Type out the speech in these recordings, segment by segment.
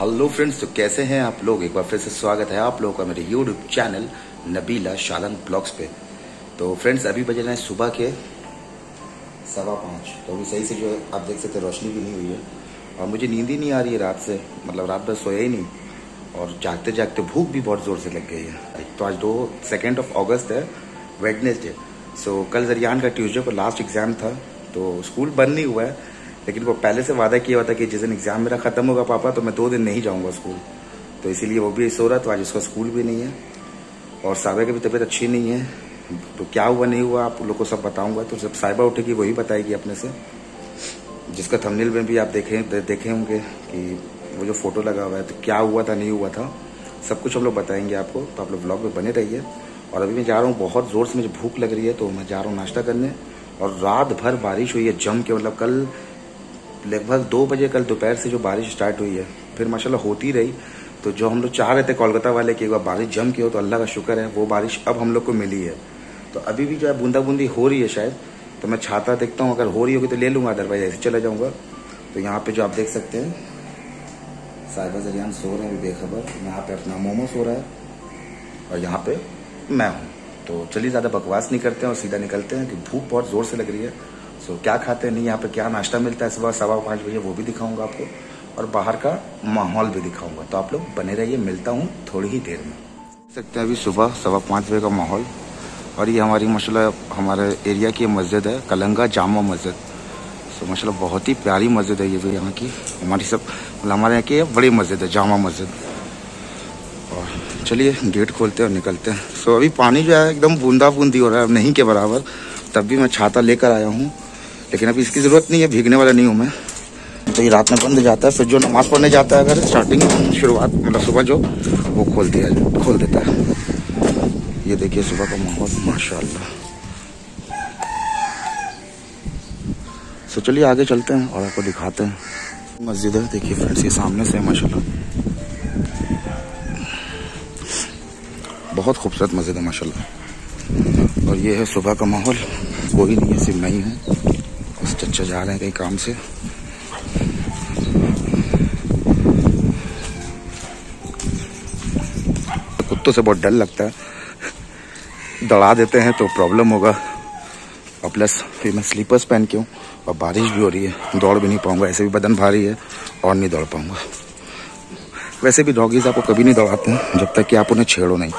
Hello friends, तो कैसे हैं आप लोग। एक बार फिर से स्वागत है आप लोगों का मेरे यूट्यूब चैनल नबीला शालन ब्लॉग्स पे। तो फ्रेंड्स, अभी बजे हैं सुबह के 5:15। तो अभी सही से जो आप देख सकते हैं रोशनी भी नहीं हुई है और मुझे नींद ही नहीं आ रही है रात से। मतलब रात भर सोया ही नहीं और जागते जागते भूख भी बहुत ज़ोर से लग गई है। तो आज 2 अगस्त है, वेडनेसडे। सो कल जरियान का ट्यूसडे को लास्ट एग्ज़ाम था, तो स्कूल बंद नहीं हुआ है, लेकिन वो पहले से वादा किया हुआ था कि जिस दिन एग्ज़ाम मेरा ख़त्म होगा पापा, तो मैं 2 दिन नहीं जाऊंगा स्कूल। तो इसीलिए वो भी सो रहा, तो आज उसका स्कूल भी नहीं है और साहिबा की भी तबीयत अच्छी नहीं है। तो क्या हुआ नहीं हुआ आप लोग को सब बताऊंगा। तो जब साहिबा उठेगी वही बताएगी अपने से, जिसका थंबनेल में भी आप देखे होंगे कि वो जो फोटो लगा हुआ है। तो क्या हुआ था नहीं हुआ था सब कुछ हम लोग बताएंगे आपको, तो आप लोग ब्लॉग में बने रहिए। और अभी मैं जा रहा हूँ, बहुत ज़ोर से मुझे भूख लग रही है, तो मैं जा रहा हूँ नाश्ता करने। और रात भर बारिश हुई है जम के, मतलब कल लगभग 2 बजे कल दोपहर से जो बारिश स्टार्ट हुई है, फिर माशाल्लाह होती रही। तो जो हम लोग चाह रहे थे कोलकाता वाले कि एक बार बारिश जम के हो, तो अल्लाह का शुक्र है वो बारिश अब हम लोग को मिली है। तो अभी भी जो है बूंदा बूंदी हो रही है शायद, तो मैं छाता देखता हूँ, अगर हो रही होगी तो ले लूँगा, अदरवाइज ऐसे चला जाऊँगा। तो यहाँ पे जो आप देख सकते हैं साहिबा जरियान सो रहे हैं अभी बेखबर। यहाँ पे अपना मोमो सो रहा है और यहाँ पे मैं हूँ। तो चलिए ज़्यादा बकवास नहीं करते हैं और सीधा निकलते हैं कि भूख बहुत ज़ोर से लग रही है। सो क्या खाते हैं नहीं, यहाँ पे क्या नाश्ता मिलता है सुबह 5:15 बजे, वो भी दिखाऊंगा आपको, और बाहर का माहौल भी दिखाऊंगा। तो आप लोग बने रहिए, मिलता हूँ थोड़ी ही देर में। देख सकते हैं अभी सुबह 5:15 बजे का माहौल। और ये हमारी माशाल्लाह हमारे एरिया की मस्जिद है, कलंगा जामा मस्जिद। सो माशाल्लाह बहुत ही प्यारी मस्जिद है ये भी यहाँ की, हमारी सब मतलब हमारे यहाँ की बड़ी मस्जिद है, जामा मस्जिद। और चलिए गेट खोलते हैं और निकलते हैं। सो अभी पानी जो है एकदम बूंदा बूंदी हो रहा है, नहीं के बराबर। तब भी मैं छाता लेकर आया हूँ, लेकिन अभी इसकी ज़रूरत नहीं है, भीगने वाला नहीं हूँ मैं। तो ये रात में बंद हो जाता है, फिर जो नमाज़ पढ़ने जाता है अगर स्टार्टिंग शुरुआत मतलब सुबह जो वो खोल देता है। ये देखिए सुबह का माहौल माशाल्लाह। तो चलिए आगे चलते हैं और आपको दिखाते हैं। मस्जिद है, देखिए फ्रेंड्स, ये सामने से है माशाल्लाह, बहुत खूबसूरत मस्जिद है माशाल्लाह। और ये है सुबह का माहौल, कोई नहीं है, सिर्फ मैं ही हूँ। बस चच्चा जा रहे हैं कहीं काम से। कुत्तों से बहुत डर लगता है, दौड़ा देते हैं तो प्रॉब्लम होगा। और प्लस फिर मैं स्लीपर्स पहन के हूँ और बारिश भी हो रही है, दौड़ भी नहीं पाऊंगा, ऐसे भी बदन भारी है और नहीं दौड़ पाऊंगा। वैसे भी डॉगीज आपको कभी नहीं दौड़ाते हैं जब तक कि आप उन्हें छेड़ो नहीं।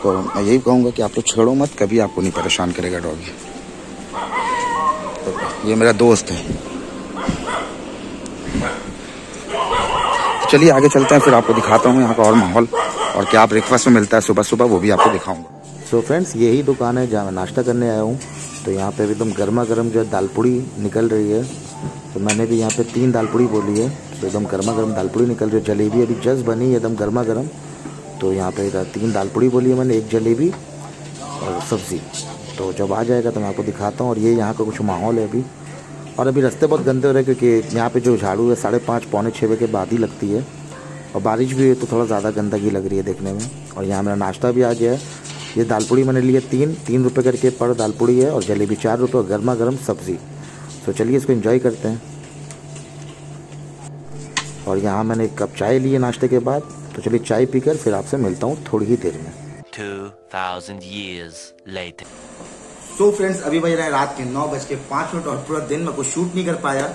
तो मैं यही कहूँगा कि आप तो छेड़ो मत, कभी आपको नहीं परेशान करेगा डॉगी। तो ये मेरा दोस्त है। चलिए आगे चलते हैं, फिर आपको दिखाता हूँ यहाँ का और माहौल और क्या ब्रेकफास्ट में मिलता है सुबह सुबह, वो भी आपको दिखाऊंगा। सो फ्रेंड्स, यही दुकान है जहाँ मैं नाश्ता करने आया हूँ। तो यहाँ पे एकदम गर्मा गर्म जो है दाल पूड़ी निकल रही है। तो मैंने भी यहाँ पे 3 दाल पूड़ी बोली है, तो एकदम गर्मा गर्म दाल पूड़ी निकल रही है। जलेबी अभी जस्ट बनी है एकदम गर्मा गर्म। तो यहाँ पे 3 दाल पूड़ी बोली है मैंने, 1 जलेबी और सब्ज़ी। तो जब आ जाएगा तो मैं आपको दिखाता हूँ। और ये यहाँ का कुछ माहौल है अभी। और अभी रास्ते बहुत गंदे हो रहे हैं क्योंकि यहाँ पे जो झाड़ू है 5:30 पौने 6 बजे के बाद ही लगती है, और बारिश भी है तो थोड़ा ज़्यादा गंदगी लग रही है देखने में। और यहाँ मेरा नाश्ता भी आ गया है। ये दाल पूड़ी मैंने लिए 3 रुपये करके पर दाल पूड़ी है, और जलेबी 4 रुपये और गर्मा गर्म सब्ज़ी। तो चलिए इसको एंजॉय करते हैं। और यहाँ मैंने 1 कप चाय ली है नाश्ते के बाद। तो चलिए चाय पीकर फिर आपसे मिलता हूँ थोड़ी ही देर में। 2000 years later. सो फ्रेंड्स, अभी बज रहे हैं रात के 9:05 और पूरा दिन मैं कुछ शूट नहीं कर पाया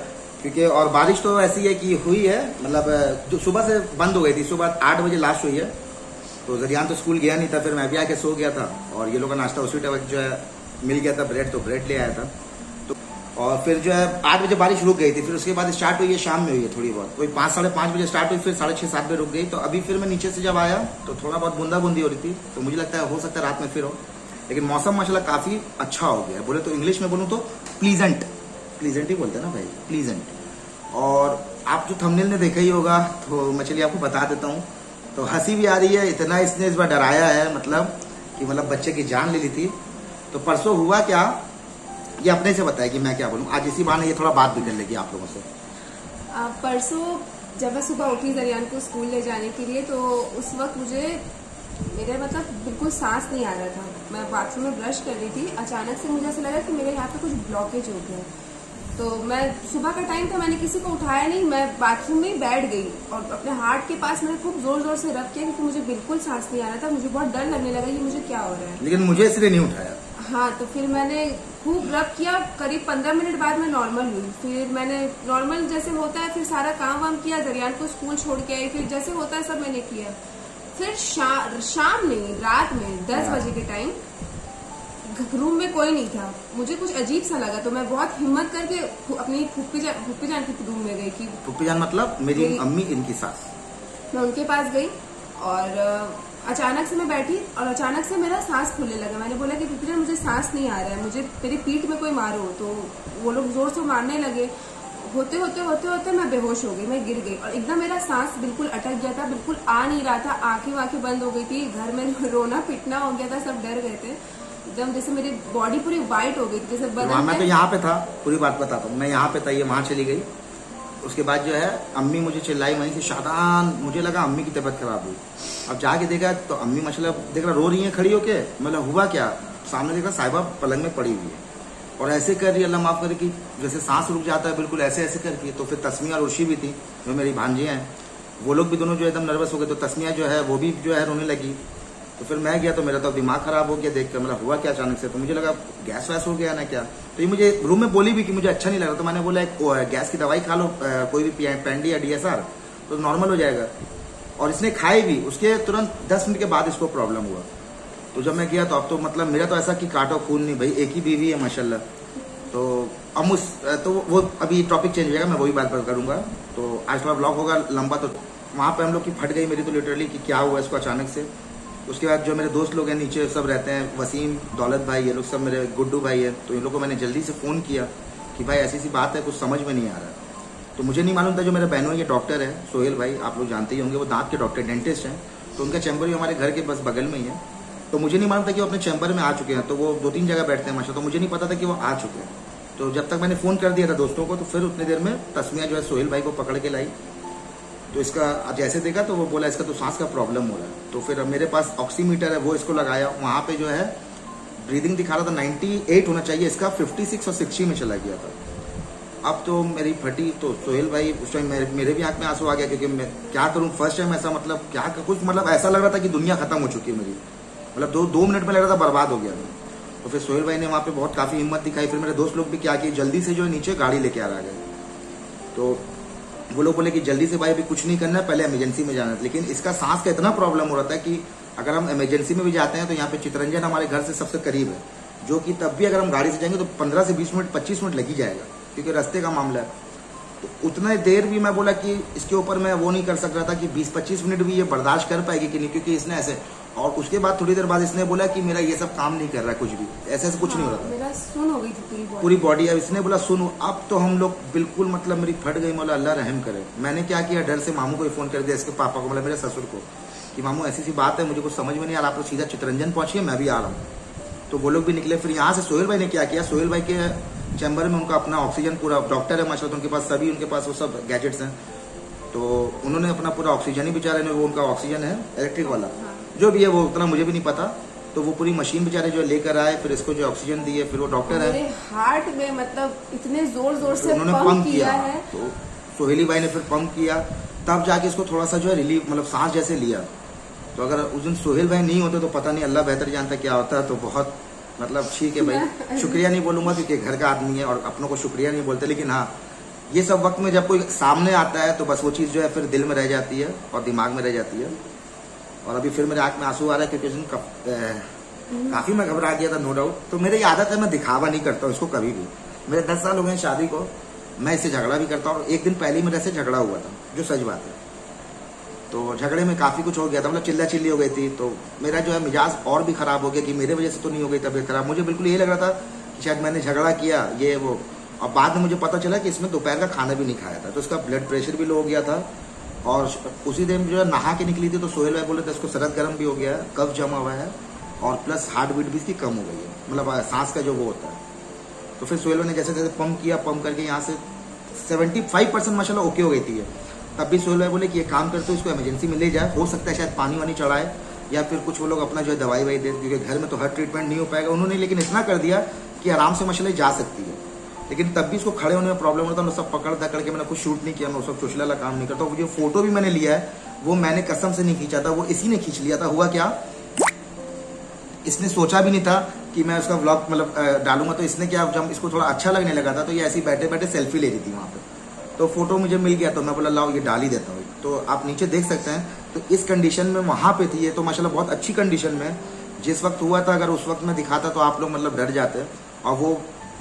क्योंकि और बारिश तो ऐसी है कि हुई है, मतलब जो सुबह से बंद हो गई थी। सुबह 8 बजे लास्ट हुई है। तो जरियान तो स्कूल गया नहीं था, फिर मैं भी आके सो गया था। और ये लोग का नाश्ता उसी टाइम जो है मिल गया था, ब्रेड, तो ब्रेड ले आया था। तो और फिर जो है 8 बजे बारिश रुक गई थी, फिर उसके बाद स्टार्ट हुई है शाम में हुई है थोड़ी बहुत, कोई 5 साढ़े 5 बजे स्टार्ट हुई, फिर 6:30-7 बजे रुक गई। तो अभी फिर मैं नीचे से जब आया तो थोड़ा बहुत बूंदा बूंदी हो रही थी। तो मुझे लगता है हो सकता है रात में फिर हो, लेकिन मौसम माशाल्लाह काफी अच्छा हो गया। बोले तो इंग्लिश में बोलूँ तो प्लीजेंट ही बोलते हैं ना भाई, प्लीजेंट। और आप जो थंबनेल ने देखा ही होगा, तो मैं चलिए आपको बता देता हूँ। तो हंसी भी आ रही है, इतना इसने इस बार डराया है, मतलब कि बच्चे की जान ले ली थी। तो परसों हुआ क्या, ये अपने से बताया कि मैं क्या बोलूँ। आज इसी बहाने ये थोड़ा बात भी कर लेगी आप लोगों से। परसों जब मैं सुबह उठी जरियान को स्कूल ले जाने के लिए, तो उस वक्त मुझे मेरे मतलब बिल्कुल सांस नहीं आ रहा था। मैं बाथरूम में ब्रश कर रही थी, अचानक से मुझे ऐसा लगा कि मेरे यहाँ पे कुछ ब्लॉकेज हो गया। तो मैं सुबह का टाइम था, मैंने किसी को उठाया नहीं, मैं बाथरूम में बैठ गई और अपने हार्ट के पास मैंने खूब जोर जोर से रब किया क्योंकि मुझे बिल्कुल सांस नहीं आ रहा था। मुझे बहुत डर लगने लगा कि मुझे क्या हो रहा है, लेकिन मुझे इसलिए नहीं उठाया। हाँ, तो फिर मैंने खूब रब किया। करीब 15 मिनट बाद मैं नॉर्मल हुई। फिर मैंने नॉर्मल जैसे होता है फिर सारा काम वाम किया, दरियान को स्कूल छोड़ के आई, फिर जैसे होता है सब मैंने किया। फिर शाम नहीं, रात में 10 बजे के टाइम रूम में कोई नहीं था, मुझे कुछ अजीब सा लगा, तो मैं बहुत हिम्मत करके अपनी फूफी जान के रूम में गई। कि फूफी जान मतलब मेरी अम्मी, इनकी सास। मैं उनके पास गई और अचानक से मैं बैठी और अचानक से मेरा सांस फूलने लगा। मैंने बोला कि फूफी जान मुझे सांस नहीं आ रहा है, मुझे मेरी पीठ में कोई मारो। तो वो लोग जोर से मारने लगे। होते होते मैं बेहोश हो गई, मैं गिर गई और एकदम मेरा सांस बिल्कुल अटक गया था, बिल्कुल आ नहीं रहा था, आंखें बंद हो गई थी। घर में रोना पिटना हो गया था, सब डर गए थे एकदम, जैसे मेरी बॉडी पूरी वाइट हो गई थी जैसे बदन। मैं तो यहाँ पे था, पूरी बात बताता हूँ, मैं यहाँ पे था, ये वहां चली गई। उसके बाद जो है अम्मी मुझे चिल्लाई वहीं से, शादान। मुझे लगा अम्मी की तबीयत खराब हुई। अब जाके देखा तो अम्मी मतलब देख रहा रो रही है खड़ी होके। मतलब हुआ क्या, सामने देखा साहिबा पलंग में पड़ी हुई है और ऐसे कर रही है, अल्लाह माफ करे कि जैसे सांस रुक जाता है, बिल्कुल ऐसे ऐसे करती है। तो फिर तस्मिया और उर्शी भी थी, जो मेरी भांजियाँ हैं, वो लोग भी दोनों जो एकदम नर्वस हो गए। तो तस्मिया जो है वो भी जो है रोने लगी। तो फिर मैं गया तो मेरा तो दिमाग खराब हो गया देख कर, मतलब हुआ क्या अचानक से। तो मुझे लगा गैस वैस हो गया ना क्या। तो ये मुझे रूम में बोली भी कि मुझे अच्छा नहीं लग रहा। तो मैंने बोला एक गैस की दवाई खा लो, कोई भी पेंडी या DSR, तो नॉर्मल हो जाएगा। और इसने खाई भी, उसके तुरंत 10 मिनट के बाद इसको प्रॉब्लम हुआ। तो जब मैं गया तो अब तो मतलब मेरा तो ऐसा कि काटो खून नहीं भाई, एक ही बीवी है माशाल्लाह। तो अब तो वो अभी टॉपिक चेंज हो जाएगा, मैं वही बात करूंगा। तो आज थोड़ा ब्लॉग होगा लंबा। तो वहां पे हम लोग की फट गई मेरी तो लिटरली कि क्या हुआ इसको अचानक से। उसके बाद जो मेरे दोस्त लोग हैं नीचे सब रहते हैं, वसीम, दौलत भाई, ये लोग सब मेरे, गुड्डू भाई है। तो इन लोगों को मैंने जल्दी से फ़ोन किया कि भाई ऐसी सी बात है, कुछ समझ में नहीं आ रहा। तो मुझे नहीं मालूम था, जो मेरे बहनों के डॉक्टर है सोहेल भाई, आप लोग जानते ही होंगे, वो दांत के डॉक्टर, डेंटिस्ट हैं। तो उनका चैम्बर भी हमारे घर के बस बगल में ही है। तो मुझे नहीं मालूम था कि वो अपने चैम्बर में आ चुके हैं। तो वो 2-3 जगह बैठते हैं माशा, तो मुझे नहीं पता था कि वो आ चुके हैं। तो जब तक मैंने फ़ोन कर दिया था दोस्तों को, तो फिर उतनी देर में तस्मिया जो है सोहेल भाई को पकड़ के लाई। तो इसका जैसे देखा तो वो बोला इसका तो सांस का प्रॉब्लम हो रहा है। तो फिर मेरे पास ऑक्सीमीटर है, वो इसको लगाया। वहाँ पे जो है ब्रीदिंग दिखा रहा था 98 होना चाहिए, इसका 56 और 60 में चला गया था। अब तो मेरी फटी। तो सोहेल भाई उस टाइम मेरे भी आंख में आंसू आ गया, क्योंकि मैं क्या करूँ, फर्स्ट टाइम ऐसा, मतलब क्या कुछ, मतलब ऐसा लग रहा था कि दुनिया खत्म हो चुकी है मेरी। मतलब 2 मिनट में लग रहा था बर्बाद हो गया। तो फिर सोहेल भाई ने वहाँ पे बहुत काफ़ी हिम्मत दिखाई। फिर मेरे दोस्त लोग भी क्या किए, जल्दी से जो है नीचे गाड़ी लेके आ गए। तो वो लोग बोले कि जल्दी से भाई अभी कुछ नहीं करना है, पहले इमरजेंसी में जाना है। लेकिन इसका सांस का इतना प्रॉब्लम हो रहा था कि अगर हम इमरजेंसी में भी जाते हैं तो यहाँ पे चितरंजन हमारे घर से सबसे करीब है, जो कि तब भी अगर हम गाड़ी से जाएंगे तो 15 से 20 मिनट 25 मिनट लग ही जाएगा, क्योंकि रास्ते का मामला है। तो उतना देर भी मैं बोला कि इसके ऊपर मैं वो नहीं कर सक रहा था कि 20-25 मिनट भी ये बर्दाश्त कर पाएगी कि नहीं, क्योंकि इसने ऐसे। और उसके बाद थोड़ी देर बाद इसने बोला कि मेरा ये सब काम नहीं कर रहा है, कुछ भी ऐसे कुछ नहीं हो रहा था, मेरा सुन हो गई थी पूरी बॉडी। अब इसने बोला सुन। अब तो हम लोग बिल्कुल मतलब मेरी फट गई। बोला अल्लाह रहम करे। मैंने क्या किया, डर से मामू को फोन कर दिया, इसके पापा को, मतलब मेरे ससुर को, कि मामू ऐसी सी बात है, मुझे कुछ समझ में नहीं आ रहा, आप लोग सीधा चितरंजन पहुंचिए, मैं भी आ रहा हूँ। तो वो लोग भी निकले। फिर यहाँ से सोहेल भाई ने क्या किया, सोहेल भाई के चैम्बर में उनका अपना ऑक्सीजन, पूरा डॉक्टर है माशाल्लाह, उनके पास सभी, उनके पास वो सब गैजेट्स हैं। तो उन्होंने अपना पूरा ऑक्सीजन ही बेचारे ने, वो उनका ऑक्सीजन है इलेक्ट्रिक वाला, जो भी है वो उतना मुझे भी नहीं पता। तो वो पूरी मशीन बेचारे जो लेकर आए, फिर इसको जो ऑक्सीजन दिए। फिर वो डॉक्टर है, हार्ट में मतलब इतने जोर जोर से उन्होंने पंप किया है। तो सोहेली भाई ने फिर पंप किया, तब जाके इसको थोड़ा सा जो है रिलीफ, मतलब सांस जैसे लिया। तो अगर उस दिन सोहेल भाई नहीं होते तो पता नहीं, अल्लाह बेहतर जानता क्या होता। तो बहुत मतलब ठीक है भाई, शुक्रिया नहीं बोलूंगा क्योंकि घर का आदमी है और अपनों को शुक्रिया नहीं बोलते। लेकिन हाँ, ये सब वक्त में जब कोई सामने आता है तो बस वो चीज़ जो है फिर दिल में रह जाती है और दिमाग में रह जाती है। और अभी फिर मेरे आंख में आंसू आ रहा है, क्योंकि उस दिन काफ़ी मैं घबरा गया था, नो डाउट। तो मेरी आदत है, मैं दिखावा नहीं करता हूँ इसको कभी भी। मेरे 10 साल हो गए शादी को, मैं इससे झगड़ा भी करता हूँ। एक दिन पहले ही मेरे से झगड़ा हुआ था, जो सच बात है। तो झगड़े में काफ़ी कुछ हो गया था, मतलब चिल्ला चिल्ली हो गई थी। तो मेरा जो है मिजाज और भी ख़राब हो गया कि मेरे वजह से तो नहीं हो गई तबीयत खराब। मुझे बिल्कुल ये लग रहा था कि शायद मैंने झगड़ा किया, ये वो। और बाद में मुझे पता चला कि इसमें दोपहर का खाना भी नहीं खाया था, तो इसका ब्लड प्रेशर भी लो हो गया था। और उसी दिन जो है नहा के निकली थी, तो सोहेल भाई बोले थे इसको सरद गर्म भी हो गया है, कफ जमा हुआ है, और प्लस हार्ट बीट भी इसकी कम हो गई है, मतलब सांस का जो वो होता है। तो फिर सोहेल भाई ने जैसे जैसे पंप किया, पंप करके यहाँ से 75% माशाल्लाह ओके हो गई थी। तब भी सोहेल भाई बोले कि ये काम करते हो, इसको इमरजेंसी में ले जाए, हो सकता है शायद पानी वानी चढ़ाए या फिर कुछ वो लोग अपना जो है दवाई वाई दे, क्योंकि घर में तो हर ट्रीटमेंट नहीं हो पाएगा। उन्होंने लेकिन इतना कर दिया कि आराम से माशाल्लाह जा सकती है। लेकिन तब भी इसको खड़े होने में प्रॉब्लम होता है। सब पकड़ धकड़ के मैंने कुछ शूट नहीं किया, मैं सब चुचला वाला काम नहीं करता। जो फोटो भी मैंने लिया है वो मैंने कसम से नहीं खींचा था, वो इसी ने खींच लिया था। हुआ क्या, इसने सोचा भी नहीं था कि मैं उसका व्लॉग मतलब डालूंगा। तो इसने क्या, जब इसको थोड़ा अच्छा लगने लगा था तो ये ऐसे ही बैठे बैठे सेल्फी ले रही थी वहाँ पे, तो फोटो मुझे मिल गया तो मैं बोला लाओ ये डाल ही देता हूँ। तो आप नीचे देख सकते हैं, तो इस कंडीशन में वहाँ पे थी ये, तो माशाल्लाह बहुत अच्छी कंडीशन में जिस वक्त हुआ था। अगर उस वक्त मैं दिखाता तो आप लोग मतलब डर जाते, और वो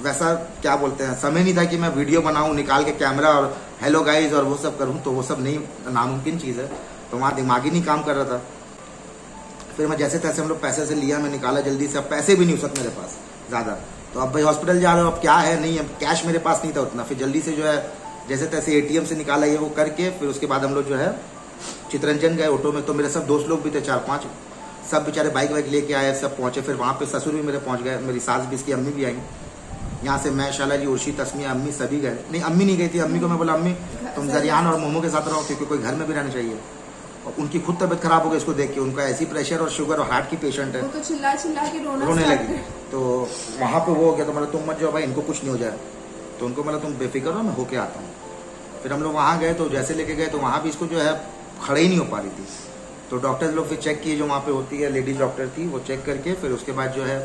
वैसा क्या बोलते हैं समय नहीं था कि मैं वीडियो बनाऊं निकाल के कैमरा और हेलो गाइज और वो सब करूं, तो वो सब नहीं, नामुमकिन चीज़ है। तो वहाँ दिमाग ही नहीं काम कर रहा था। फिर मैं जैसे तैसे हम लोग पैसे से लिया, मैं निकाला जल्दी से। अब पैसे भी नहीं उस वक्त मेरे पास ज़्यादा, तो अब भाई हॉस्पिटल जा रहे हो, अब क्या है नहीं, अब कैश मेरे पास नहीं था उतना। फिर जल्दी से जो है जैसे तैसे ATM से निकाला ये वो करके, फिर उसके बाद हम लोग जो है चितरंजन गए ऑटो में। तो मेरे सब दोस्त लोग भी थे 4-5, सब बेचारे बाइक वाइक लेके आए, सब पहुंचे। फिर वहाँ पे ससुर भी मेरे पहुंच गए, मेरी सास भी, इसकी अम्मी भी आई। यहाँ से मैं, शाला जी, उर्शी, तस्मिया, अम्मी सभी गए। नहीं, अम्मी नहीं गई थी। अम्मी को मैं बोला अम्मी तुम जरियान और मोमो के साथ रहो, क्योंकि कोई घर में भी रहना चाहिए। और उनकी खुद तबीयत खराब हो गई इसको देख के, उनका ऐसी प्रेशर और शुगर और हार्ट की पेशेंट है, वो तो चिल्ला चिल्ला के रोने लगी। तो वहाँ पे वो हो गया, तो मतलब तुम मत जाओ भाई, इनको कुछ नहीं हो जाए। तो उनको मतलब तुम बेफिक्र हो, मैं होके आता हूँ। फिर हम लोग वहाँ गए, तो जैसे लेके गए तो वहाँ भी इसको जो है खड़े ही नहीं हो पा रही थी। तो डॉक्टर लोग फिर चेक किए, जो वहाँ पे होती है लेडीज डॉक्टर थी, वो चेक करके फिर उसके बाद जो है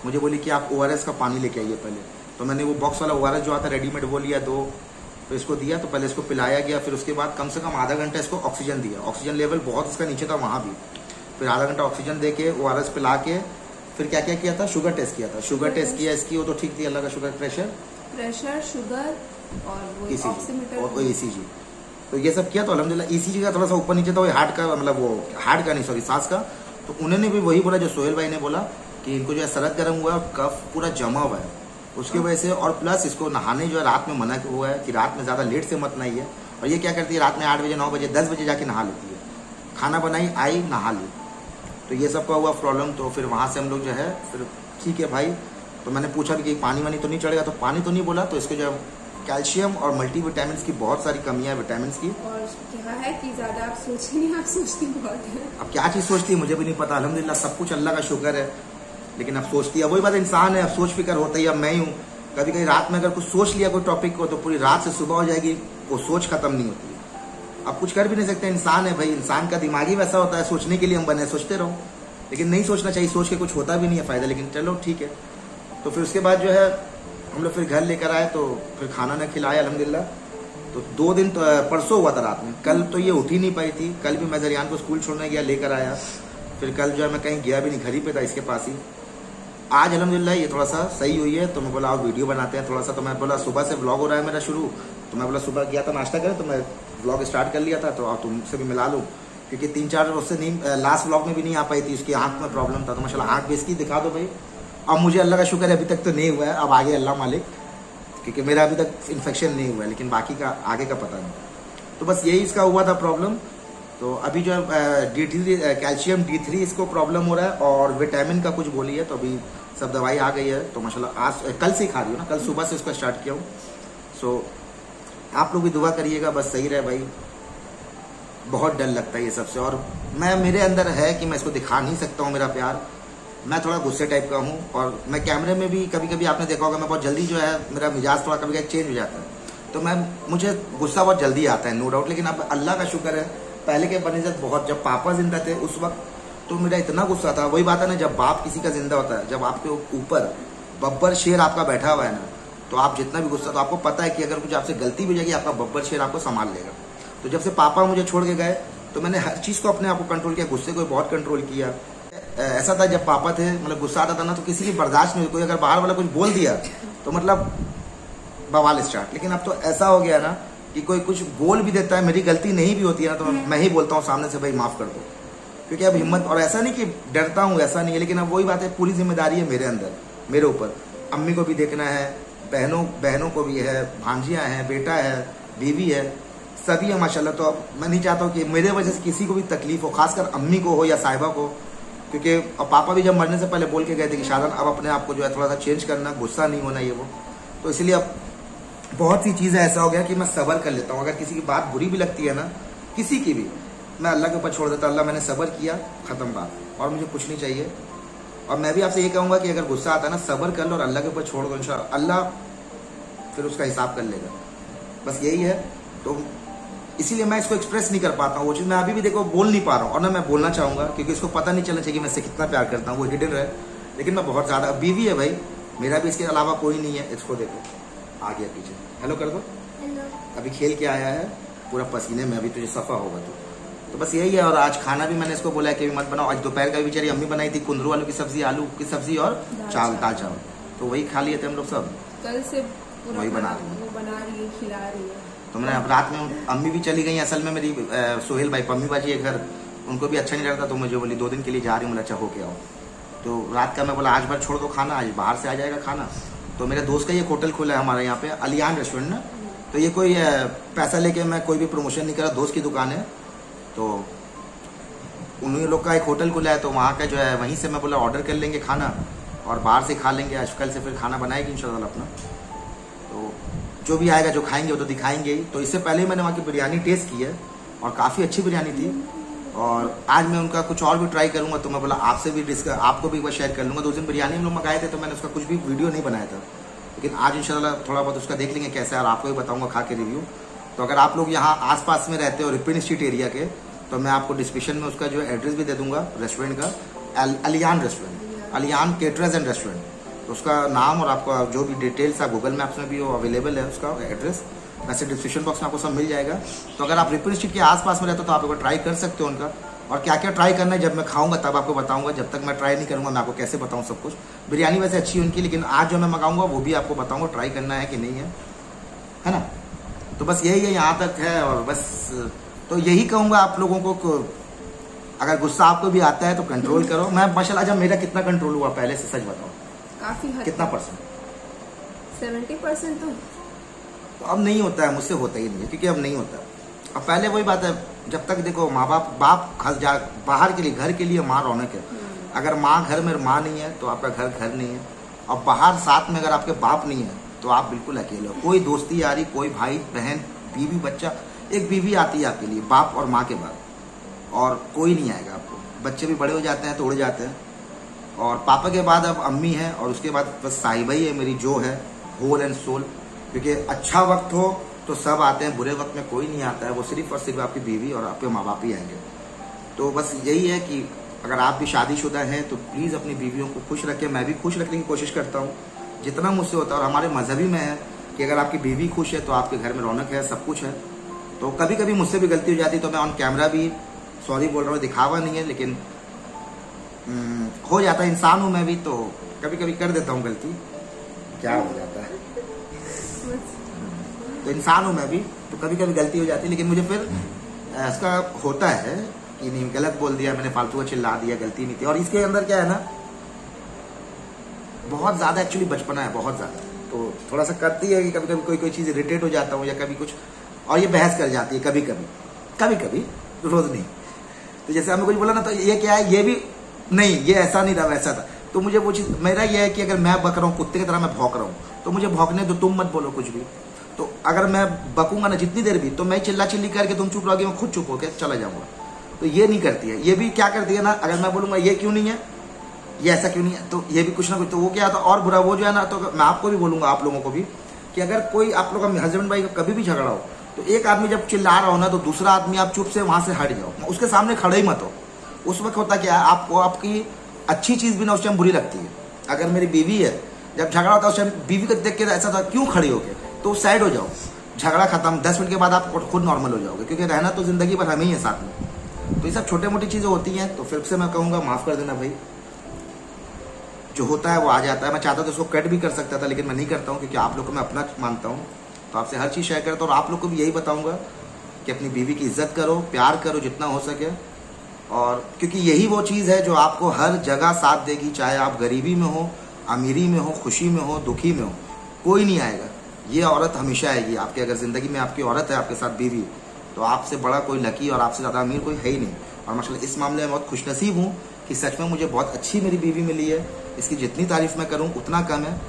मुझे बोली कि आप ORS का पानी लेके आइए पहले। तो मैंने वो बॉक्स वाला ORS जो आता है रेडीमेड वो लिया 2, तो इसको दिया। तो पहले इसको पिलाया गया, फिर उसके बाद कम से कम आधा घंटा इसको ऑक्सीजन दिया। ऑक्सीजन लेवल बहुत इसका नीचे था वहाँ भी। फिर आधा घंटा ऑक्सीजन दे के ORS पिला के फिर क्या क्या किया था, शुगर टेस्ट किया था। शुगर टेस्ट किया इसकी, वो तो ठीक थी, अल्लाह का शुगर, प्रेशर शुगर और वो ऑक्सीमीटर और ECG, तो ये सब किया। तो अल्हम्दुलिल्लाह ECG का थोड़ा सा ऊपर नीचे था, वो हार्ट का मतलब वो हार्ट का नहीं सॉरी सांस का। तो उन्होंने भी वही बोला जो सोहेल भाई ने बोला कि इनको जो है सरद गर्म हुआ है और कफ पूरा जमा हुआ है उसकी वजह से। और प्लस इसको नहाने जो है रात में मना हुआ है कि रात में ज़्यादा लेट से मत नहाइए। और ये क्या करती है, रात में 8 बजे 9 बजे 10 बजे जाके नहा लेती है। खाना बनाई, आई, नहा ली। तो ये सब का हुआ प्रॉब्लम। तो फिर वहाँ से हम लोग जो है फिर ठीक है भाई। तो मैंने पूछा कि पानी वानी तो नहीं चढ़ेगा, तो पानी तो नहीं बोला। तो इसको जो है कैल्शियम और मल्टीविटामिन की बहुत सारी कमियां है, विटामिन की। और क्या है कि ज्यादा आप सोचते नहीं, आप सोचती बहुत है। अब क्या चीज सोचती है मुझे भी नहीं पता। अल्हम्दुलिल्लाह सब कुछ अल्लाह का शुक्र है, लेकिन अब सोचती है। वही बात, इंसान है, अब सोच फिक्र होता ही। अब मैं ही हूँ, कभी कभी रात में अगर कुछ सोच लिया कोई टॉपिक को, तो पूरी रात से सुबह हो जाएगी, वो सोच खत्म नहीं होती। अब कुछ कर भी नहीं सकते, इंसान है भाई, इंसान का दिमाग ही वैसा होता है, सोचने के लिए हम बने, सोचते रहो। लेकिन नहीं सोचना चाहिए, सोच के कुछ होता भी नहीं है फायदा। लेकिन चलो ठीक है। तो फिर उसके बाद जो है हम लोग फिर घर लेकर आए, तो फिर खाना न खिलाया अल्हम्दुलिल्लाह। तो 2 दिन तो परसों हुआ था रात में, कल तो ये उठ ही नहीं पाई थी। कल भी मैं जरियान को स्कूल छोड़ने गया, लेकर आया। फिर कल जो है मैं कहीं गया भी नहीं, घर ही पे था इसके पास ही। आज अल्हम्दुलिल्लाह ये थोड़ा सा सही हुई है, तो मैं बोला आप वीडियो बनाते हैं थोड़ा सा। तो मैं बोला सुबह से व्लॉग हो रहा है मेरा शुरू, तो मैं बोला सुबह किया था नाश्ता करें, तो मैं व्लॉग स्टार्ट कर लिया था। तो तुमसे भी मिला लूँ, क्योंकि 3-4 रोज से नहीं, लास्ट व्लॉग में भी नहीं आ पाई थी, उसकी आँख में प्रॉब्लम था। तो माशाल्लाह आँख भी इसकी दिखा दो भाई। अब मुझे अल्लाह का शुक्र है अभी तक तो नहीं हुआ है, अब आगे अल्लाह मालिक, क्योंकि मेरा अभी तक इन्फेक्शन नहीं हुआ है, लेकिन बाकी का आगे का पता नहीं। तो बस यही इसका हुआ था प्रॉब्लम। तो अभी जो है D3 कैल्शियम D3 इसको प्रॉब्लम हो रहा है, और विटामिन का कुछ बोली है। तो अभी सब दवाई आ गई है, तो माशाल्लाह आज कल से ही खा रही हूँ ना, कल सुबह से इसको स्टार्ट किया हूँ। सो आप लोग भी दुआ करिएगा, बस सही रहे भाई। बहुत डर लगता है ये सबसे, और मैं मेरे अंदर है कि मैं इसको दिखा नहीं सकता हूँ मेरा प्यार। मैं थोड़ा गुस्से टाइप का हूँ, और मैं कैमरे में भी कभी कभी आपने देखा होगा मैं बहुत जल्दी जो है मेरा मिजाज थोड़ा कभी कभी चेंज हो जाता है। तो मुझे गुस्सा बहुत जल्दी आता है, नो डाउट। लेकिन अब अल्लाह का शुक्र है, पहले के बनस्बत बहुत, जब पापा जिंदा थे उस वक्त तो मेरा इतना गुस्सा था। वही बात है ना, जब बाप किसी का जिंदा होता है, जब आपके ऊपर बब्बर शेर आपका बैठा हुआ है ना, तो आप जितना भी गुस्सा, तो आपको पता है कि अगर कुछ आपसे गलती भी हो जाएगी, आपका बब्बर शेर आपको संभाल लेगा। तो जब से पापा मुझे छोड़ के गए, तो मैंने हर चीज़ को अपने आप को कंट्रोल किया, गुस्से को बहुत कंट्रोल किया। ऐसा था जब पापा थे, मतलब गुस्सा आता था ना, तो किसी की बर्दाश्त नहीं, कोई अगर बाहर वाला कुछ बोल दिया तो मतलब बवाल स्टार्ट। लेकिन अब तो ऐसा हो गया ना कि कोई कुछ बोल भी देता है, मेरी गलती नहीं भी होती है ना, तो मैं ही बोलता हूँ सामने से, भाई माफ कर दो। क्योंकि अब हिम्मत, और ऐसा नहीं कि डरता हूँ, ऐसा नहीं है, लेकिन अब वही बात है, पूरी जिम्मेदारी है मेरे अंदर, मेरे ऊपर। अम्मी को भी देखना है, बहनों को भी है, भांजियाँ हैं, बेटा है, बीवी है, सभी है माशाल्लाह। तो अब मैं नहीं चाहता हूँ कि मेरे वजह से किसी को भी तकलीफ हो, खासकर अम्मी को हो या साहिबा को। क्योंकि अब पापा भी जब मरने से पहले बोल के गए थे कि शादान अब अपने आप को जो है थोड़ा सा चेंज करना, गुस्सा नहीं होना, ये वो। तो इसलिए अब बहुत सी चीज़ें ऐसा हो गया कि मैं सब्र कर लेता हूँ। अगर किसी की बात बुरी भी लगती है ना, किसी की भी, मैं अल्लाह के ऊपर छोड़ देता। अल्लाह मैंने सब्र किया, ख़त्म बात, और मुझे कुछ नहीं चाहिए। और मैं भी आपसे ये कहूँगा कि अगर गुस्सा आता है ना, सब्र कर लो और अल्लाह के ऊपर छोड़ दो, इंशाअल्लाह अल्लाह फिर उसका हिसाब कर लेगा। बस यही है। तो इसीलिए मैं इसको एक्सप्रेस नहीं कर पाता हूँ वो चीज़। मैं अभी भी देखो बोल नहीं पा रहा हूँ, और ना मैं बोलना चाहूँगा, क्योंकि इसको पता नहीं चलना चाहिए कि मैं इससे कितना प्यार करता हूँ, वो हिडन है। लेकिन मैं बहुत ज़्यादा, बीवी है भाई मेरा भी, इसके अलावा कोई नहीं है। इसको देखो आ गया पीछे, हेलो कर दो। अभी खेल के आया है पूरा पसीने में, अभी तुझे सफ़ा होगा तो बस यही है। और आज खाना भी मैंने इसको बोला है कि मत बनाओ। आज दोपहर का भी बेचारी अम्मी बनाई थी कुंदरू आलू की सब्जी, आलू की सब्जी और दाल चावल, तो वही खा लिए थे हम लोग सब। कल से वही बना रही है, खिला रही है। तो मैंने अब रात में, अम्मी भी चली गई असल में मेरी, सोहेल भाई पम्मी बाजी है घर, उनको भी अच्छा नहीं लगता, तो मुझे बोली 2 दिन के लिए जा रही हूँ, अच्छा होके आओ। तो रात का मैं बोला आज भर छोड़ दो खाना, आज बाहर से आ जाएगा खाना। तो मेरे दोस्त का ये होटल खुला है हमारे यहाँ पे, अलियान रेस्टोरेंट ना। तो ये कोई पैसा लेके मैं कोई भी प्रमोशन नहीं कर रहा, दोस्त की दुकान है। तो उन्हीं लोग का एक होटल खुला है, तो वहाँ का जो है वहीं से मैं बोला ऑर्डर कर लेंगे खाना और बाहर से खा लेंगे। आजकल से फिर खाना बनाएगी इंशाल्लाह अपना। तो जो भी आएगा जो खाएंगे वो तो दिखाएंगे ही। तो इससे पहले मैंने वहाँ की बिरयानी टेस्ट की है और काफ़ी अच्छी बिरयानी थी। और आज मैं उनका कुछ और भी ट्राई करूँगा, तो मैं बोला आपसे भी आपको भी एक बार शेयर कर लूँगा। 2 दिन बिरयानी हम लोग मंगाए थे, तो मैंने उसका कुछ भी वीडियो नहीं बनाया था, लेकिन आज इंशाल्लाह थोड़ा बहुत उसका देख लेंगे कैसा है और आपको भी बताऊँगा खा के रिव्यू। तो अगर आप लोग यहाँ आसपास में रहते हो रिपन स्ट्रीट एरिया के, तो मैं आपको डिस्क्रिप्शन में उसका जो एड्रेस भी दे दूंगा रेस्टोरेंट का, Aliyan restaurant, Aliyan caterers and restaurant. तो उसका नाम और आपका जो भी डिटेल्स है गूगल मैप्स में भी वो अवेलेबल है, उसका एड्रेस वैसे डिस्क्रिप्शन बॉक्स में आपको सब मिल जाएगा। तो अगर आप रिपन स्ट्रीट के आसपास में रहते हो तो आप एक बार ट्राई कर सकते हो उनका। और क्या क्या ट्राई करना है जब मैं खाऊंगा तब आपको बताऊंगा, जब तक मैं ट्राई नहीं करूंगा मैं आपको कैसे बताऊं सब कुछ। बिरयानी वैसे अच्छी है उनकी, लेकिन आज जो मैं मंगाऊंगा वो भी आपको बताऊंगा ट्राई करना है कि नहीं है ना। तो बस यही है, यहाँ तक है। और बस तो यही कहूँगा आप लोगों को, अगर गुस्सा आपको भी आता है तो कंट्रोल करो। मैं माशाल्लाह जब मेरा कितना कंट्रोल हुआ पहले से, सच बताओ काफी कितना परसेंट? 70% तो अब नहीं होता है मुझसे, होता ही नहीं है, क्योंकि अब नहीं होता। अब पहले वही बात है, जब तक देखो माँ बाप बाहर के लिए, घर के लिए माँ रौनक है। अगर माँ घर में माँ नहीं है तो आपका घर नहीं है। और बाहर साथ में अगर आपके बाप नहीं है तो आप बिल्कुल अकेले हो। कोई दोस्ती यारी, कोई भाई बहन, बीवी बच्चा, एक बीवी आती है आपके लिए बाप और माँ के बाद, और कोई नहीं आएगा आपको। बच्चे भी बड़े हो जाते हैं तो उड़ जाते हैं, और पापा के बाद अब अम्मी है, और उसके बाद बस साहिबा ही है मेरी जो है होल एंड सोल। क्योंकि अच्छा वक्त हो तो सब आते हैं, बुरे वक्त में कोई नहीं आता है, वो सिर्फ और सिर्फ आपकी बीवी और आपके माँ बाप ही आएंगे। तो बस यही है कि अगर आप भी शादीशुदा हैं तो प्लीज़ अपनी बीवियों को खुश रखें। मैं भी खुश रखने की कोशिश करता हूँ जितना मुझसे होता है। और हमारे मजहबी में है कि अगर आपकी बीवी खुश है तो आपके घर में रौनक है, सब कुछ है। तो कभी कभी मुझसे भी गलती हो जाती है, तो मैं ऑन कैमरा भी सॉरी बोल रहा हूँ, दिखावा नहीं है, लेकिन हो जाता है, इंसान हूँ मैं भी, तो कभी कभी कर देता हूँ गलती, क्या हो जाता है। तो इंसान हूँ मैं भी, तो कभी कभी गलती हो जाती है, लेकिन मुझे फिर इसका होता है कि नहीं गलत बोल दिया मैंने, फालतू का चिल्ला दिया, गलती नहीं थी। और इसके अंदर क्या है ना, बहुत ज़्यादा एक्चुअली बचपना है, बहुत ज़्यादा, तो थोड़ा सा करती है कि कभी कभी कोई चीज़ इरिटेट हो जाता हूँ या कभी कुछ, और ये बहस कर जाती है कभी कभी, रोज़ नहीं। तो जैसे हमें कुछ बोला ना तो ये क्या है, ये भी नहीं, ये ऐसा नहीं था वैसा था। तो मुझे वो चीज़, मेरा ये है कि अगर मैं बक रहा हूँ कुत्ते की तरह, मैं भौंक रहा हूँ तो मुझे भौंकने दो, तुम मत बोलो कुछ भी। तो अगर मैं बकूंगा ना जितनी देर भी, तो मैं चिल्ला चिल्ली करके तुम चुप रहोगे, मैं खुद चुप होकर चला जाऊंगा। तो ये नहीं करती है। ये भी क्या करती है ना, अगर मैं बोलूंगा ये क्यों नहीं है, ये ऐसा क्यों नहीं है, तो ये भी कुछ ना कुछ, तो वो क्या था और बुरा, वो जो है ना, तो मैं आपको भी बोलूंगा, आप लोगों को भी, कि अगर कोई आप लोग का हस्बैंड वाइफ का कभी भी झगड़ा हो, तो एक आदमी जब चिल्ला रहा हो ना, तो दूसरा आदमी आप चुप से वहां से हट जाओ, उसके सामने खड़े ही मत हो। उस वक्त होता क्या है, आपको आपकी अच्छी चीज भी ना उस टाइम बुरी लगती है। अगर मेरी बीवी है, जब झगड़ा होता है उस टाइम बीवी को देख के ऐसा था क्यों खड़ी होके, तो साइड हो जाओ, झगड़ा खत्म, 10 मिनट के बाद आप खुद नॉर्मल हो जाओगे, क्योंकि रहना तो जिंदगी भर हमें ही है साथ में। तो ये सब छोटे मोटी चीजें होती हैं। तो फिर से मैं कहूंगा माफ कर देना भाई, जो होता है वो आ जाता है। मैं चाहता था उसको कट भी कर सकता था, लेकिन मैं नहीं करता हूँ, क्योंकि आप लोग को मैं अपना मानता हूँ, तो आपसे हर चीज़ शेयर करता हूँ। और आप लोग को भी यही बताऊंगा कि अपनी बीवी की इज्जत करो, प्यार करो जितना हो सके, और क्योंकि यही वो चीज़ है जो आपको हर जगह साथ देगी, चाहे आप गरीबी में हो, अमीरी में हो, खुशी में हो, दुखी में हो, कोई नहीं आएगा। ये औरत हमेशा आएगी आपकी। अगर ज़िंदगी में आपकी औरत है आपके साथ बीवी, तो आपसे बड़ा कोई लकी और आपसे ज़्यादा अमीर कोई है ही नहीं। और माशाल्लाह इस मामले में बहुत खुशनसीब हूँ कि सच में मुझे बहुत अच्छी मेरी बीवी मिली है। इसकी जितनी तारीफ मैं करूँ उतना कम है।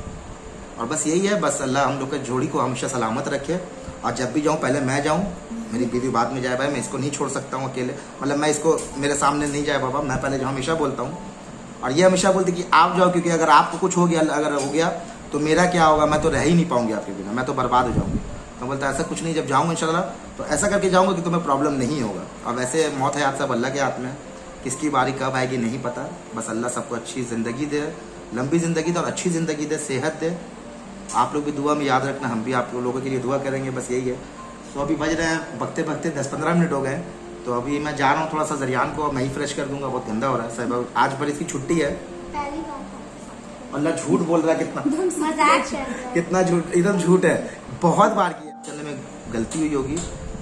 और बस यही है, बस अल्लाह हम लोग के जोड़ी को हमेशा सलामत रखे। और जब भी जाऊँ पहले मैं जाऊँ, मेरी बीवी बाद में जाए। भाई मैं इसको नहीं छोड़ सकता हूँ अकेले, मतलब मैं इसको मेरे सामने नहीं जाए बाबा, मैं पहले जाऊँ, हमेशा बोलता हूँ। और ये हमेशा बोलती कि आप जाओ, क्योंकि अगर आपको कुछ हो गया, अगर हो गया तो मेरा क्या होगा, मैं तो रह ही नहीं पाऊंगी आपके बिना, मैं तो बर्बाद हो जाऊंगी। तो बोलता ऐसा कुछ नहीं, जब जाऊंगा इंशाल्लाह तो ऐसा करके जाऊंगा कि तुम्हें प्रॉब्लम नहीं होगा। अब वैसे मौत है सब अल्लाह के हाथ में, किसकी बारी कब आएगी नहीं पता। बस अल्लाह सबको अच्छी ज़िंदगी दे, लंबी ज़िंदगी दे और अच्छी ज़िंदगी दे, सेहत दे। आप लोग भी दुआ में याद रखना, हम भी आप लोगों के लिए दुआ करेंगे, बस यही है। तो अभी बज रहे हैं भगते भगते 10-15 मिनट हो गए, तो अभी मैं जा रहा हूँ थोड़ा सा जरियान को, मैं ही फ्रेश कर दूंगा, बहुत गंदा हो रहा है साहब। आज पर इसकी छुट्टी है। अल्लाह झूठ बोल रहा है, कितना झूठ, एकदम झूठ है, बहुत बार किया। चलने में गलती हुई होगी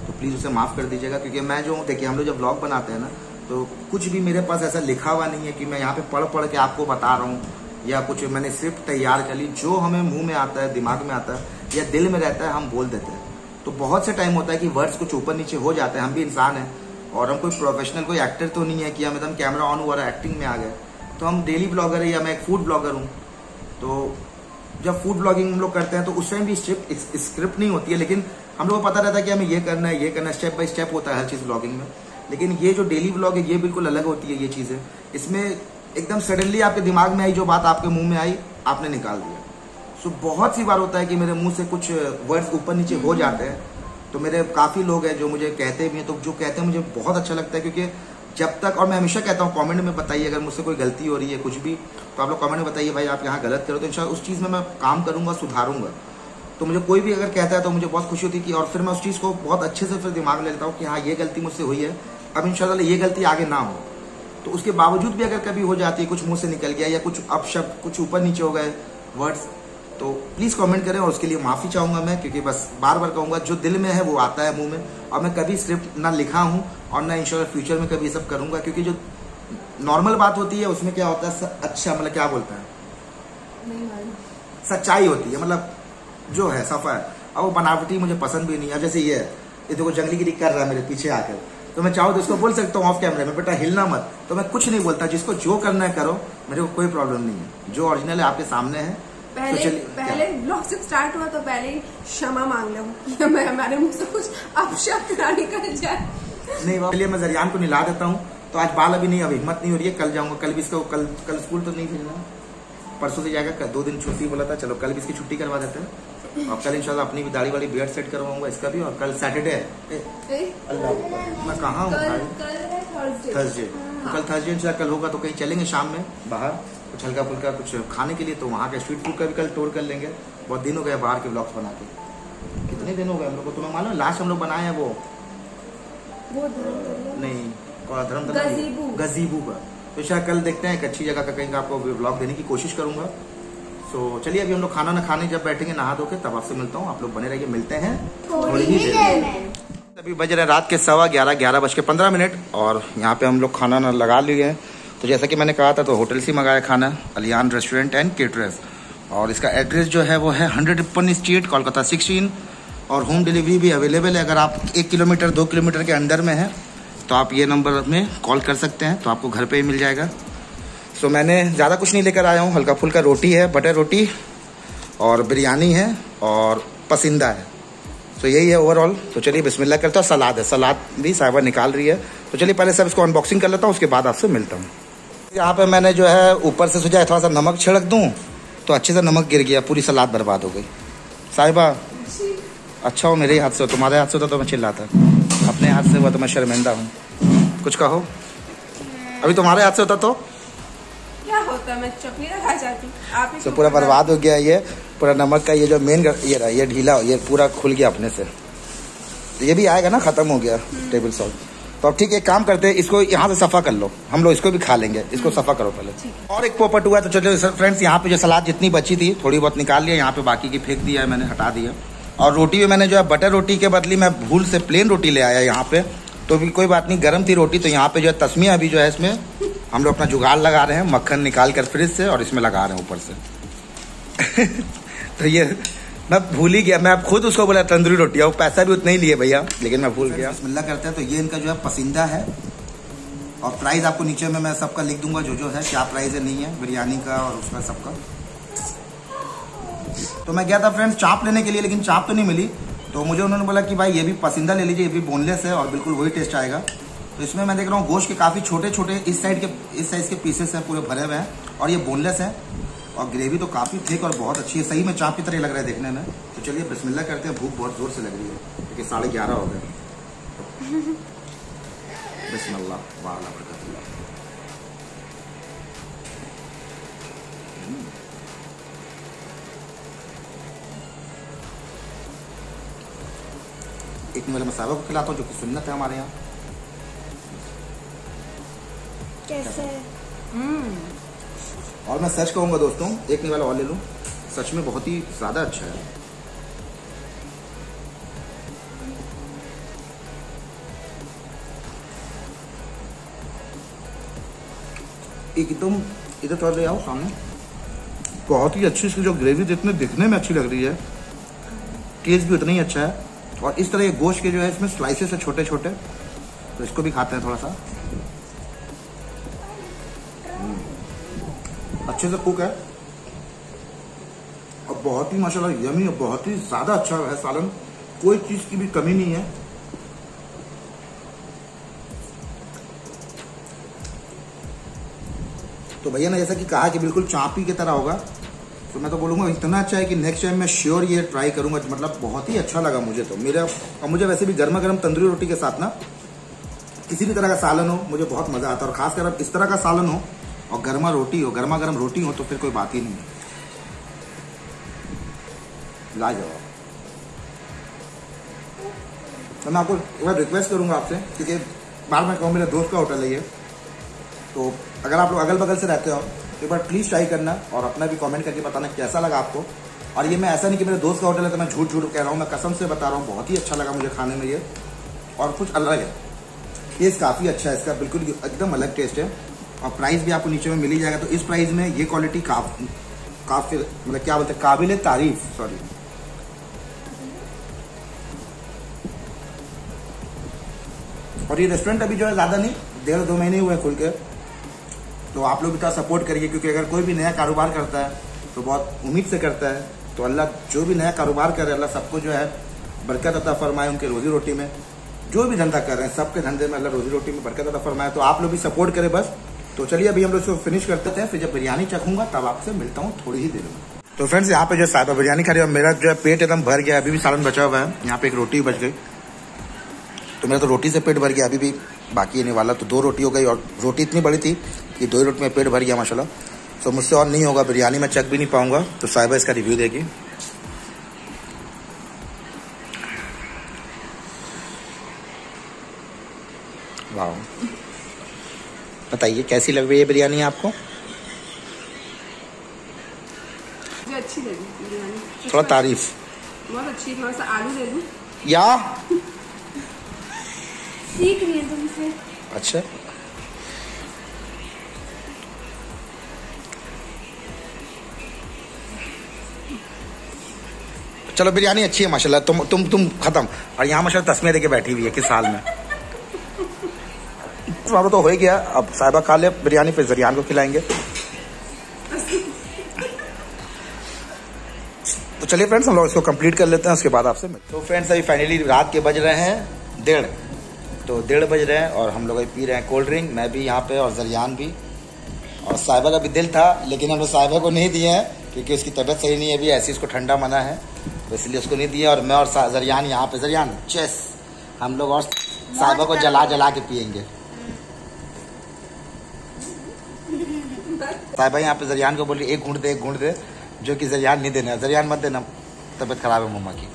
तो प्लीज़ उसे माफ़ कर दीजिएगा, क्योंकि मैं जो देखिए हम लोग जब व्लॉग बनाते हैं ना, तो कुछ भी मेरे पास ऐसा लिखा हुआ नहीं है कि मैं यहाँ पे पढ़ के आपको बता रहा हूँ, या कुछ मैंने स्क्रिप्ट तैयार कर ली। जो हमें मुंह में आता है, दिमाग में आता है या दिल में रहता है, हम बोल देते हैं। तो बहुत से टाइम होता है कि वर्ड्स कुछ ऊपर नीचे हो जाते हैं, हम भी इंसान हैं और हम कोई प्रोफेशनल कोई एक्टर तो नहीं है कि हम एकदम कैमरा ऑन हुआ एक्टिंग में आ गए। तो हम डेली ब्लॉगर है या मैं एक फूड ब्लॉगर हूँ। तो जब फूड ब्लॉगिंग हम लोग करते हैं तो उस टाइम भी स्क्रिप्ट नहीं होती है, लेकिन हम लोग को पता रहता है कि हमें ये करना है, ये करना है, स्टेप बाय स्टेप होता है हर चीज़ ब्लॉगिंग में। लेकिन ये जो डेली ब्लॉग है ये बिल्कुल अलग होती है। ये चीज़ें इसमें एकदम सडनली आपके दिमाग में आई, जो बात आपके मुंह में आई आपने निकाल दिया। सो बहुत सी बार होता है कि मेरे मुंह से कुछ वर्ड्स ऊपर नीचे हो जाते हैं। तो मेरे काफ़ी लोग हैं जो मुझे कहते भी हैं, तो जो कहते हैं मुझे बहुत अच्छा लगता है, क्योंकि जब तक, और मैं हमेशा कहता हूँ कमेंट में बताइए अगर मुझसे कोई गलती हो रही है कुछ भी, तो आप लोग कमेंट में बताइए भाई आप यहाँ गलत करो, तो इंशाल्लाह उस चीज़ में मैं काम करूँगा, सुधारूंगा। तो मुझे कोई भी अगर कहता है तो मुझे बहुत खुशी होती है कि, और फिर मैं उस चीज़ को बहुत अच्छे से फिर दिमाग में लेता हूँ कि हाँ ये गलती मुझसे हुई है, अब इंशाल्लाह ये गलती आगे ना हो। तो उसके बावजूद भी अगर कभी हो जाती है, कुछ मुँह से निकल गया या कुछ अपशब्द कुछ ऊपर नीचे हो गए वर्ड्स, तो प्लीज़ कमेंट करें और उसके लिए माफ़ी चाहूँगा मैं, क्योंकि बस बार बार कहूँगा जो दिल में है वो आता है मुंह में, और मैं कभी स्क्रिप्ट ना लिखा हूँ और ना इंशाल्लाह फ्यूचर में कभी ये सब करूँगा। क्योंकि जो नॉर्मल बात होती है उसमें क्या होता है, अच्छा मतलब क्या बोलते हैं, सच्चाई होती है, मतलब जो है सफा है। अब वो बनावटी मुझे पसंद भी नहीं है। जैसे ये देखो जंगली गिरी कर रहा है मेरे पीछे आकर, तो मैं चाहूँ तो इसको बोल सकता हूँ ऑफ कैमरे में, बेटा हिलना मत, तो मैं कुछ नहीं बोलता, जिसको जो करना है करो, मेरे को कोई प्रॉब्लम नहीं है। जो ओरिजिनल है आपके सामने है। पहले ब्लॉग जब स्टार्ट हुआ तो पहले ही क्षमा मांग लो कि हमारे मुंह से कुछ अपशब्द ना निकल जाए। नहीं चलिए मैं जरियान को निला देता हूँ। तो आज बाल अभी नहीं, अभी हिम्मत नहीं हो रही है, कल जाऊंगा। कल भी इसको कल स्कूल तो नहीं भेजना, परसों से जाएगा, 2 दिन छुट्टी बोला था, चलो कल भी इसकी छुट्टी करवा देते हैं। और कल इंशाल्लाह अपनी भी दाढ़ी वाली बियर्ड सेट करवाऊंगा इसका भी। और कल सैटरडे है, अल्लाह मैं कहाँ हूँ, थर्सडे, कल थर्सडे इंशाल्लाह कल होगा, तो कहीं चलेंगे शाम में बाहर कुछ हल्का फुल्का कुछ खाने के लिए, तो वहाँ के स्ट्रीट फूड का भी कल टूर कर लेंगे। बहुत दिन हो गए बाहर के ब्लॉग्स बना के, कितने दिन हो गए हम लोग को, तुम्हें मालूम लास्ट हम लोग बनाए हैं वो नहीं गजीबू का। तो शायद कल देखते हैं एक अच्छी जगह का कहीं का आपको ब्लॉग देने की कोशिश करूंगा। तो चलिए अभी हम लोग खाना ना खाने जब बैठेंगे नहा धो के तब आपसे मिलता हूँ। आप लोग बने रहिए, मिलते हैं थोड़ी ही देर में। अभी बज रहे रात के 11:15 और यहाँ पे हम लोग खाना ना लगा लिए हैं। तो जैसा कि मैंने कहा था तो होटल से मंगाया खाना, अलियान रेस्टोरेंट एंड केटरर्स, और इसका एड्रेस जो है वो है 100 रिपन स्ट्रीट, कोलकाता 16, और होम डिलीवरी भी अवेलेबल है। अगर आप 1 किलोमीटर 2 किलोमीटर के अंदर में है तो आप ये नंबर में कॉल कर सकते हैं, तो आपको घर पे ही मिल जाएगा। सो मैंने ज़्यादा कुछ नहीं लेकर आया हूँ, हल्का फुल्का रोटी है, बटर रोटी और बिरयानी है और पसंदा है। तो यही है ओवरऑल। तो चलिए बिस्मिल्लाह करता हूँ। सलाद है, सलाद भी साहिबा निकाल रही है। तो चलिए पहले सब इसको अनबॉक्सिंग कर लेता हूँ, उसके बाद आपसे मिलता हूँ। यहाँ पे मैंने जो है ऊपर से सोचा थोड़ा सा नमक छिड़क दूँ, तो अच्छे से नमक गिर गया, पूरी सलाद बर्बाद हो गई। साहिबा अच्छा हो मेरे हाथ से हो, तुम्हारे हाथ से होता तो मैं चिल्लाता, अपने हाथ से हुआ तो मैं शर्मिंदा हूँ। कुछ कहो, अभी तुम्हारे हाथ से होता तो क्या होता, मैं चटनी ना खा जाती। आप तो पूरा बर्बाद हो गया। ये पूरा नमक का ये जो मेन ये रहा, ये ढीला, ये पूरा खुल गया अपने से। तो ये भी आएगा ना, खत्म हो गया टेबल सॉल्ट। तो अब ठीक है, एक काम करते हैं, इसको यहाँ से सफा कर लो, हम लोग इसको भी खा लेंगे। इसको सफा करो पहले। और एक पोपट हुआ। तो चलिए फ्रेंड्स, यहाँ पे जो सलाद जितनी बची थी थोड़ी बहुत निकाल लिया, यहाँ पे बाकी की फेंक दिया है मैंने, हटा दिया। और रोटी भी मैंने जो है बटर रोटी के बदले मैं भूल से प्लेन रोटी ले आया यहाँ पे, तो भी कोई बात नहीं, गर्म थी रोटी। तो यहाँ पे जो है तस्मिया अभी जो है इसमें हम लोग अपना जुगाड़ लगा रहे हैं, मक्खन निकाल कर फ्रिज से और इसमें लगा रहे हैं ऊपर से। तो ये मैं भूल ही गया, मैं अब खुद उसको बोला तंदूरी रोटी, और पैसा भी उतना ही लिए भैया, लेकिन मैं भूल गया। बिस्मिल्लाह करते हैं। तो ये इनका जो है पसंदा है, और प्राइस आपको नीचे में मैं सबका लिख दूंगा, जो है क्या प्राइस है नहीं है, बिरयानी का और उसका सबका। तो मैं गया था फ्रेंड्स चाप लेने के लिए, लेकिन चाप तो नहीं मिली। तो मुझे उन्होंने बोला कि भाई ये भी पसंदा ले लीजिए, ये भी बोनलेस है और बिल्कुल वही टेस्ट आएगा। तो इसमें मैं देख रहा हूँ गोश्त के काफ़ी छोटे छोटे इस साइज़ के पीसेस हैं, पूरे भरे हुए हैं, और ये बोनलेस है। और ग्रेवी तो काफ़ी थिक और बहुत अच्छी है, सही में चाप की तरह लग रहा है देखने में। तो चलिए बिस्मिल्लाह करते हैं, भूख बहुत ज़ोर से लग रही है क्योंकि 11:30 हो गए। बिस्मिल्लाह वाला बरकतुल्लाह। एक मेरे मसाला को खिलाता हूँ जो कि सुन्नत है हमारे यहाँ। कैसे? और मैं सच कहूँगा दोस्तों, एक निवाला और ले लूँ, सच में बहुत ही ज़्यादा अच्छा है। एकदम इधर थोड़ा ले आओ सामने। बहुत ही अच्छी इसकी जो ग्रेवी जितने दिखने में अच्छी लग रही है, टेस्ट भी उतना ही अच्छा है। और इस तरह ये गोश्त के जो है इसमें स्लाइसेस है छोटे छोटे, तो इसको भी खाते हैं थोड़ा सा। अच्छे से कुक है और बहुत ही माशाल्लाह यमी है, बहुत ही ज्यादा अच्छा है सालन, कोई चीज की भी कमी नहीं है। तो भैया ने जैसा कि कहा कि बिल्कुल चापी की तरह होगा, तो मैं तो बोलूँगा इतना अच्छा है कि नेक्स्ट टाइम मैं श्योर ये ट्राई करूँगा। मतलब बहुत ही अच्छा लगा मुझे तो। और मुझे वैसे भी गर्मा गर्म तंदूरी रोटी के साथ ना किसी भी तरह का सालन हो मुझे बहुत मज़ा आता है, और खासकर अब इस तरह का सालन हो और गर्मा रोटी हो, गर्मा गर्म रोटी हो, तो फिर कोई बात ही नहीं है। लाजवाब। तो मैं आपको एक बार रिक्वेस्ट करूँगा आपसे, क्योंकि बार बार कहूँ मेरे दोस्त का होटल है ये, तो अगर आप लोग अगल बगल से रहते हो तो एक बार प्लीज़ ट्राई करना और अपना भी कमेंट करके बताना कैसा लगा आपको। और ये मैं ऐसा नहीं कि मेरे दोस्त का होटल है तो मैं झूठ कह रहा हूँ, मैं कसम से बता रहा हूँ, बहुत ही अच्छा लगा मुझे खाने में ये, और कुछ अलग है। टेस्ट काफ़ी अच्छा है इसका, बिल्कुल एकदम अलग टेस्ट है। और प्राइस भी आपको नीचे में मिल ही जाएगा। तो इस प्राइस में ये क्वालिटी काफ़ी मतलब क्या बोलते हैं, काबिल तारीफ। सॉरी, और ये रेस्टोरेंट अभी जो है ज़्यादा नहीं, 1.5-2 महीने हुए खुल के, तो आप लोग भी थोड़ा सपोर्ट करिए, क्योंकि अगर कोई भी नया कारोबार करता है तो बहुत उम्मीद से करता है। तो अल्लाह जो भी नया कारोबार कर रहे हैं, अल्लाह सबको जो है बरकत अता फरमाए, उनके रोजी रोटी में। जो भी धंधा कर रहे हैं सबके धंधे में अल्लाह रोजी रोटी में बरकत अता फरमाए। तो आप लोग भी सपोर्ट करें बस। तो चलिए अभी हम लोग इसको फिनिश करते हैं, फिर जब बिरयानी चखूंगा तब आपसे मिलता हूँ थोड़ी ही देर में। तो फ्रेंड्स यहाँ पे जो साहिबा बिरयानी खा रही है, मेरा जो है पेट एकदम भर गया, अभी भी सालन बचा हुआ है। यहाँ पे एक रोटी बच गई, तो मेरा तो रोटी से पेट भर गया, अभी भी बाकी नहीं वाला। तो 2 रोटी हो गई, और रोटी इतनी बड़ी थी कि 2 रोटी में पेट भर गया माशाल्लाह। तो मुझसे और नहीं होगा, बिरयानी में चख भी नहीं पाऊंगा। तो साहिबा इसका रिव्यू देगी। वाह, बताइए कैसी लग रही है बिरयानी आपको? मुझे अच्छी लगी बिरयानी। थोड़ा तारीफ। बहुत अच्छी। थोड़ा सा आलू ले लूं या सीख रही है तुमसे। अच्छा, चलो बिरयानी अच्छी है माशाल्लाह। तुम खत्म। और यहाँ माशाल्लाह तस्मीर देके बैठी हुई है किस हाल में। तुम्हारा तो हो ही गया, अब साहिबा खा ले बिरयानी, फिर जरियान को खिलाएंगे। तो चलिए फ्रेंड्स, हम लोग इसको कंप्लीट कर लेते हैं, उसके बाद आपसे मिलते हैं। तो फ्रेंड्स अभी फाइनली रात के बज रहे हैं 1:30, तो 1:30 बज रहे हैं और हम लोग अभी पी रहे हैं कोल्ड ड्रिंक, मैं भी यहाँ पे और जरियान भी। और साहिबा का भी दिल था, लेकिन हम लोग साहिबा को नहीं दिए हैं क्योंकि उसकी तबीयत सही नहीं है अभी, ऐसी उसको ठंडा मना है, तो इसलिए उसको नहीं दिया। और मैं और जरियान यहाँ पे, जरियान चेस, हम लोग और साहिबा को जला के पियेंगे। साहिबा यहाँ पे जरियान को बोली एक घूंट दे, जो कि जरियान नहीं देना, जरियान मत देना, तबीयत खराब है मम्मा की।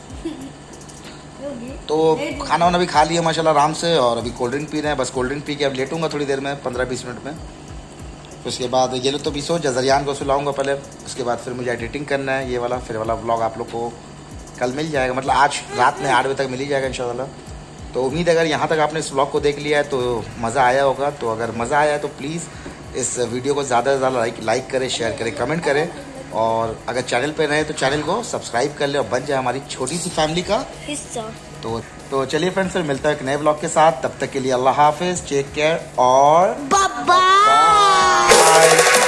तो खाना वाना भी खा लिया माशाल्लाह आराम से, और अभी कोल्ड ड्रिंक पी रहे हैं। बस कोल्ड ड्रिंक पी के अब लेटूंगा थोड़ी देर में, 15-20 मिनट में। तो उसके बाद ये लोग तो भी सो, जरियान को सुलाऊंगा पहले, उसके बाद फिर मुझे एडिटिंग करना है ये वाला, फिर वाला व्लॉग आप लोग को कल मिल जाएगा, मतलब आज रात में 8 बजे तक मिल ही जाएगा इंशाल्लाह। तो उम्मीद है अगर यहाँ तक आपने इस व्लॉग को देख लिया है तो मज़ा आया होगा। तो अगर मज़ा आया है तो प्लीज़ इस वीडियो को ज़्यादा से ज़्यादा लाइक करें, शेयर करें, कमेंट करें, और अगर चैनल पे रहे तो चैनल को सब्सक्राइब कर ले और बन जाए हमारी छोटी सी फैमिली का हिस्सा। तो चलिए फ्रेंड्स, फिर मिलता है एक नए व्लॉग के साथ। तब तक के लिए अल्लाह हाफिज़, टेक केयर और बाय बाय।